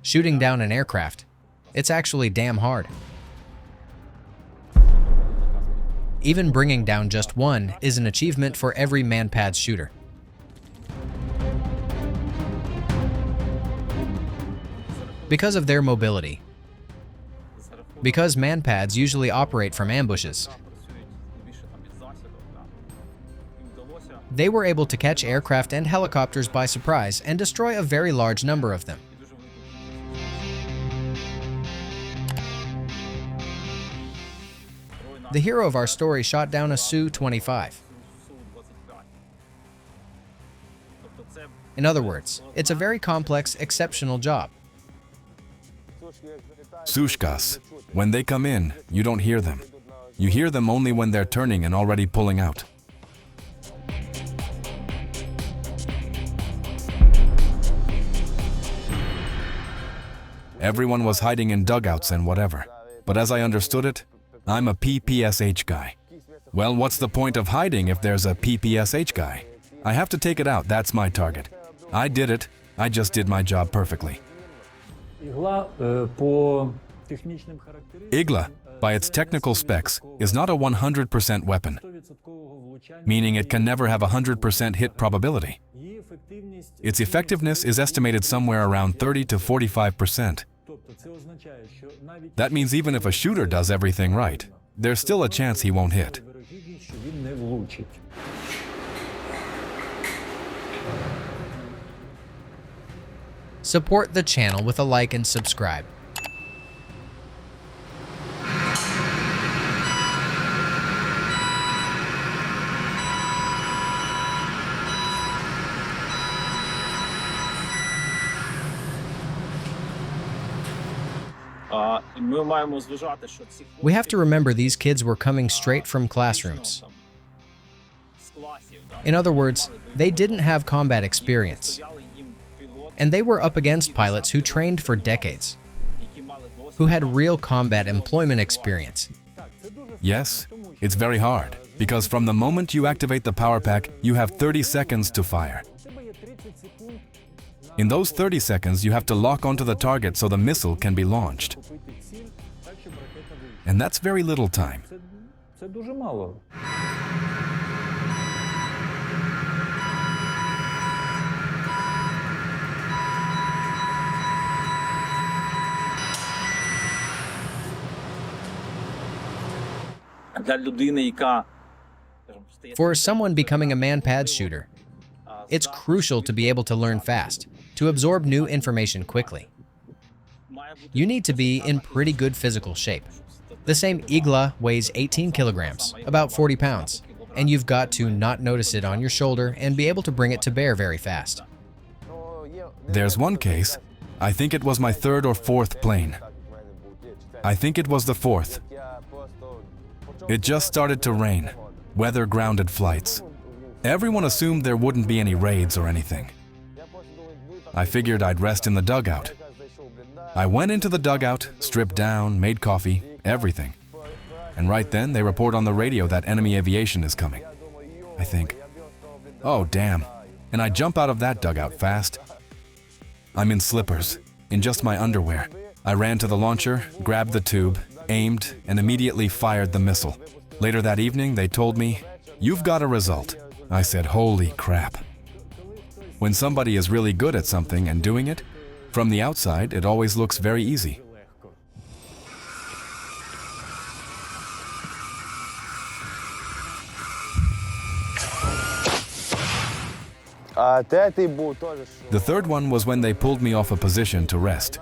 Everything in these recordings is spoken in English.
Shooting down an aircraft, it's actually damn hard. Even bringing down just one is an achievement for every MANPADS shooter. Because of their mobility. Because MANPADS usually operate from ambushes. They were able to catch aircraft and helicopters by surprise and destroy a very large number of them. The hero of our story shot down a Su-25. In other words, it's a very complex, exceptional job. Sushkas. When they come in, you don't hear them. You hear them only when they're turning and already pulling out. Everyone was hiding in dugouts and whatever. But as I understood it, I'm a PPSH guy. Well, what's the point of hiding if there's a PPSH guy? I have to take it out, that's my target. I did it, I just did my job perfectly. Igla, by its technical specs, is not a 100% weapon, meaning it can never have a 100% hit probability. Its effectiveness is estimated somewhere around 30 to 45%. That means even if a shooter does everything right, there's still a chance he won't hit. Support the channel with a like and subscribe. We have to remember these kids were coming straight from classrooms. In other words, they didn't have combat experience. And they were up against pilots who trained for decades, who had real combat employment experience. Yes, it's very hard, because from the moment you activate the power pack, you have 30 seconds to fire. In those 30 seconds, you have to lock onto the target so the missile can be launched. And that's very little time. For someone becoming a MANPADS shooter, it's crucial to be able to learn fast, to absorb new information quickly. You need to be in pretty good physical shape. The same Igla weighs 18 kilograms, about 40 pounds, and you've got to not notice it on your shoulder and be able to bring it to bear very fast. There's one case, I think it was my third or fourth plane. I think it was the fourth. It just started to rain, weather-grounded flights. Everyone assumed there wouldn't be any raids or anything. I figured I'd rest in the dugout. I went into the dugout, stripped down, made coffee, everything. And right then they report on the radio that enemy aviation is coming. I think, oh damn, and I jump out of that dugout fast. I'm in slippers, in just my underwear. I ran to the launcher, grabbed the tube, aimed, and immediately fired the missile. Later that evening, they told me, "You've got a result." I said, holy crap. When somebody is really good at something and doing it, from the outside, it always looks very easy. The third one was when they pulled me off a position to rest,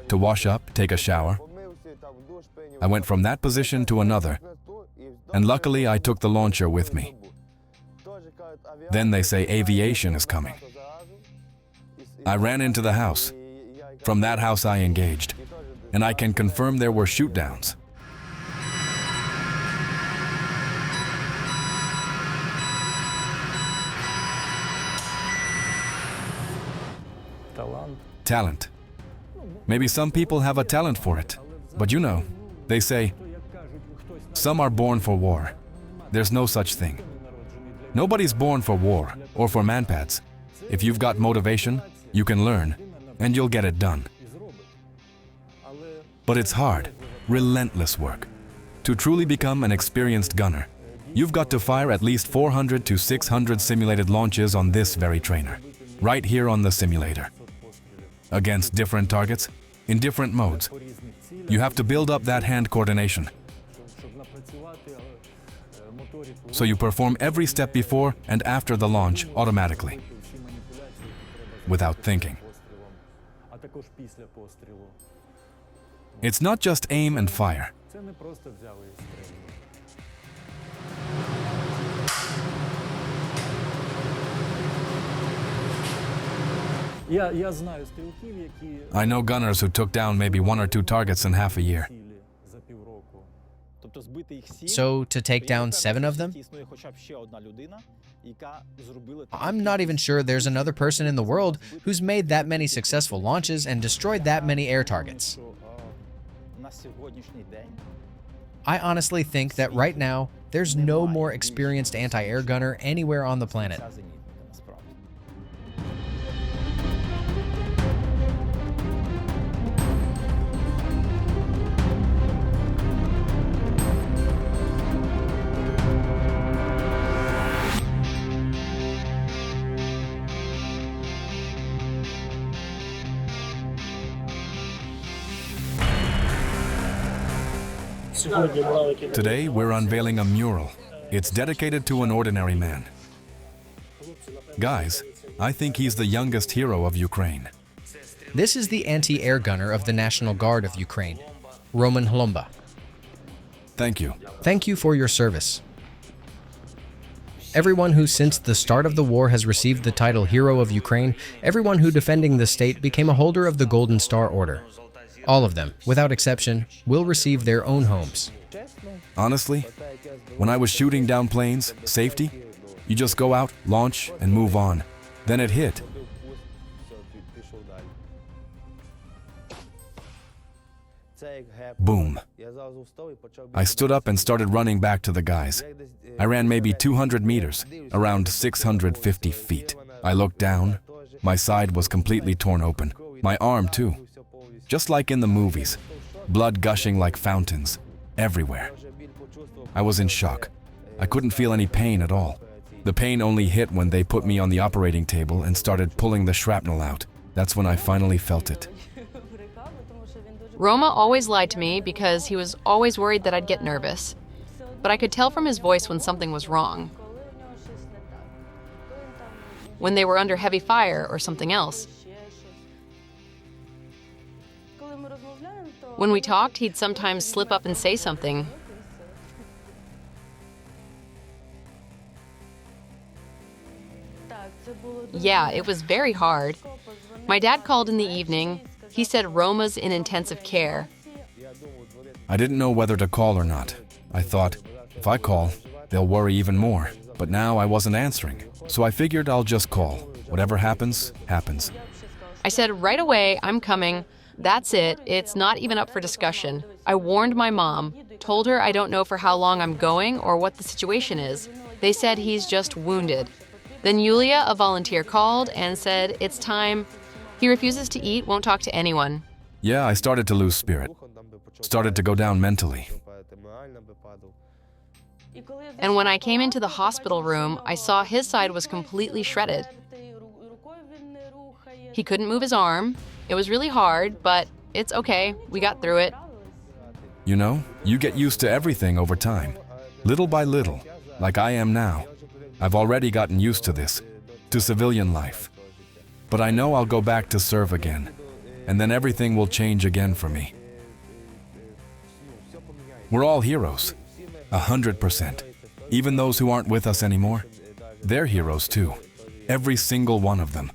to wash up, take a shower. I went from that position to another, and luckily I took the launcher with me. Then they say aviation is coming. I ran into the house. From that house I engaged, and I can confirm there were shoot-downs. Talent. Maybe some people have a talent for it, but you know, they say, some are born for war. There's no such thing. Nobody's born for war or for MANPADS. If you've got motivation, you can learn, and you'll get it done. But it's hard, relentless work. To truly become an experienced gunner, you've got to fire at least 400 to 600 simulated launches on this very trainer, right here on the simulator. Against different targets, in different modes. You have to build up that hand coordination. So you perform every step before and after the launch automatically, without thinking. It's not just aim and fire. I know gunners who took down maybe 1 or 2 targets in half a year. So to take down 7 of them? I'm not even sure there's another person in the world who's made that many successful launches and destroyed that many air targets. I honestly think that right now, there's no more experienced anti-air gunner anywhere on the planet. Today, we're unveiling a mural. It's dedicated to an ordinary man. Guys, I think he's the youngest hero of Ukraine. This is the anti-air gunner of the National Guard of Ukraine, Roman Hlomba. Thank you. Thank you for your service. Everyone who since the start of the war has received the title Hero of Ukraine, everyone who defending the state became a holder of the Golden Star Order. All of them, without exception, will receive their own homes. Honestly, when I was shooting down planes, safety, you just go out, launch, and move on. Then it hit. Boom. I stood up and started running back to the guys. I ran maybe 200 meters, around 650 feet. I looked down. My side was completely torn open. My arm too. Just like in the movies. Blood gushing like fountains. Everywhere. I was in shock. I couldn't feel any pain at all. The pain only hit when they put me on the operating table and started pulling the shrapnel out. That's when I finally felt it. Roma always lied to me because he was always worried that I'd get nervous. But I could tell from his voice when something was wrong. When they were under heavy fire or something else. When we talked, he'd sometimes slip up and say something. Yeah, it was very hard. My dad called in the evening. He said Roma's in intensive care. I didn't know whether to call or not. I thought, if I call, they'll worry even more. But now I wasn't answering, so I figured I'll just call. Whatever happens, happens. I said right away, I'm coming. That's it. It's not even up for discussion. I warned my mom, told her I don't know for how long I'm going or what the situation is. They said he's just wounded. Then Yulia, a volunteer, called and said it's time. He refuses to eat, won't talk to anyone. Yeah, I started to lose spirit. Started to go down mentally. And when I came into the hospital room, I saw his side was completely shredded. He couldn't move his arm. It was really hard, but it's okay. We got through it. You know, you get used to everything over time. Little by little, like I am now. I've already gotten used to this, to civilian life. But I know I'll go back to serve again, and then everything will change again for me. We're all heroes, 100%. Even those who aren't with us anymore, they're heroes too. Every single one of them.